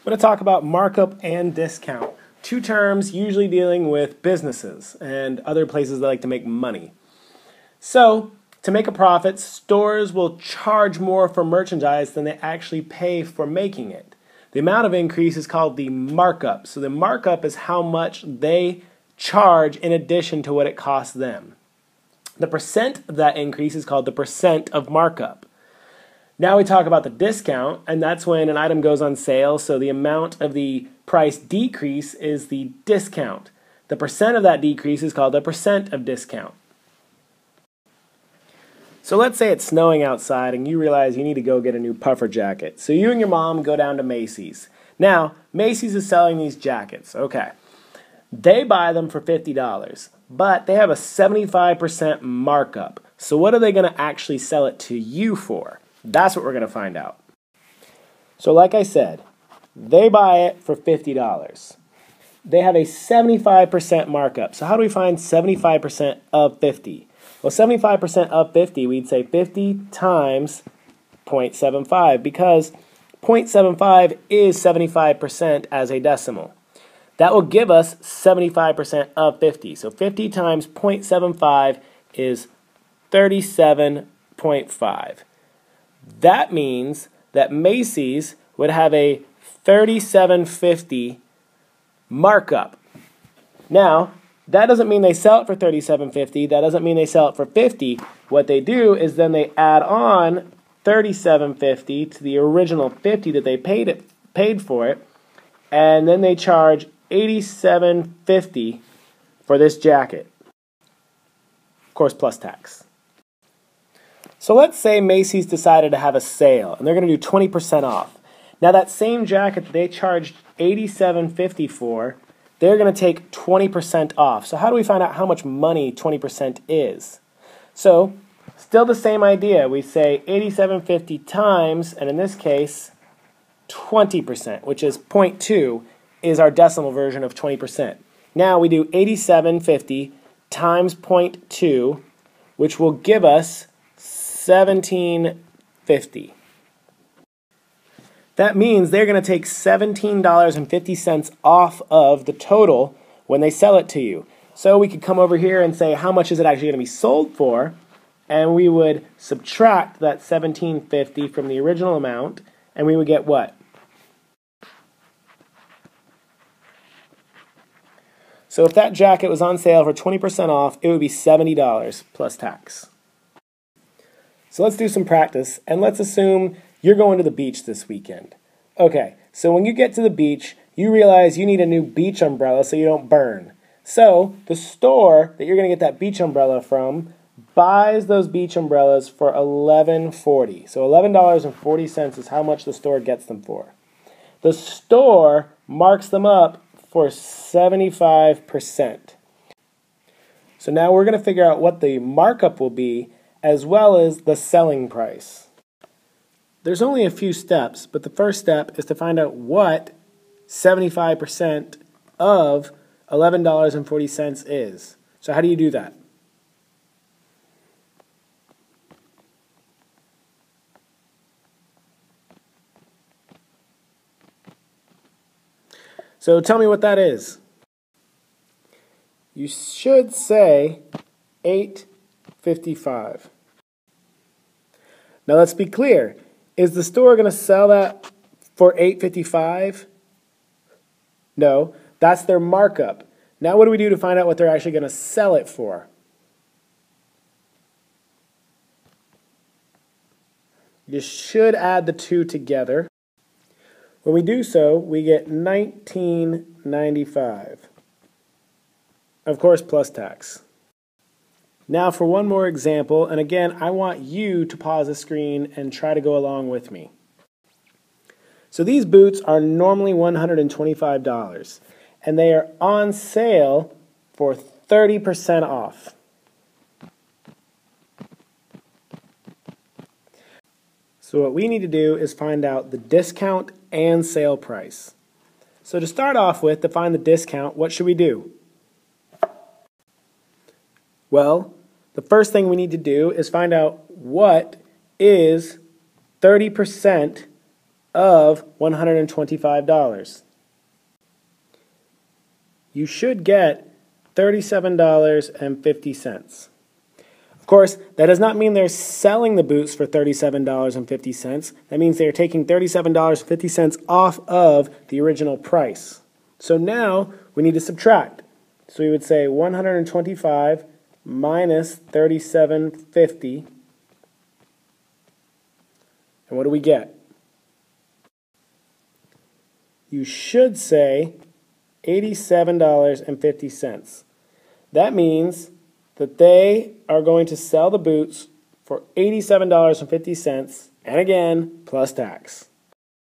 I'm going to talk about markup and discount, two terms usually dealing with businesses and other places that like to make money. So, to make a profit, stores will charge more for merchandise than they actually pay for making it. The amount of increase is called the markup. So the markup is how much they charge in addition to what it costs them. The percent of that increase is called the percent of markup. Now we talk about the discount, and that's when an item goes on sale, so the amount of the price decrease is the discount. The percent of that decrease is called the percent of discount. So let's say it's snowing outside and you realize you need to go get a new puffer jacket. So you and your mom go down to Macy's. Now, Macy's is selling these jackets. Okay. They buy them for $50, but they have a 75% markup. So what are they going to actually sell it to you for? That's what we're going to find out. So like I said, they buy it for $50. They have a 75% markup. So how do we find 75% of 50? Well, 75% of 50, we'd say 50 times 0.75 because 0.75 is 75% as a decimal. That will give us 75% of 50. So 50 times 0.75 is 37.5. That means that Macy's would have a $37.50 markup. Now, that doesn't mean they sell it for $37.50. That doesn't mean they sell it for $50. What they do is then they add on $37.50 to the original $50 that they paid for it, and then they charge $87.50 for this jacket. Of course, plus tax. So let's say Macy's decided to have a sale, and they're going to do 20% off. Now that same jacket that they charged $87.50 for, they're going to take 20% off. So how do we find out how much money 20% is? So, still the same idea. We say $87.50 times, and in this case, 20%, which is 0.2, is our decimal version of 20%. Now we do $87.50 times 0.2, which will give us $17.50. That means they're going to take $17.50 off of the total when they sell it to you. So we could come over here and say, how much is it actually going to be sold for? And we would subtract that $17.50 from the original amount, and we would get what? So if that jacket was on sale for 20% off, it would be $70 plus tax. So let's do some practice, and let's assume you're going to the beach this weekend. Okay, so when you get to the beach, you realize you need a new beach umbrella so you don't burn. So the store that you're going to get that beach umbrella from buys those beach umbrellas for $11.40. So $11.40 is how much the store gets them for. The store marks them up for 75%. So now we're going to figure out what the markup will be as well as the selling price. There's only a few steps, but the first step is to find out what 75% of $11.40 is. So how do you do that? So tell me what that is. You should say $8.55. Now let's be clear. Is the store going to sell that for $8.55? No, that's their markup. Now what do we do to find out what they're actually going to sell it for? You should add the two together. When we do so, we get $19.95. Of course, plus tax. Now for one more example, and again, I want you to pause the screen and try to go along with me. So these boots are normally $125, and they are on sale for 30% off. So what we need to do is find out the discount and sale price. So to start off with, to find the discount, what should we do? Well, the first thing we need to do is find out what is 30% of $125. You should get $37.50. Of course, that does not mean they're selling the boots for $37.50. That means they're taking $37.50 off of the original price. So now we need to subtract. So we would say 125 minus 37.50. And what do we get? You should say $87.50. That means that they are going to sell the boots for $87.50, and again, plus tax.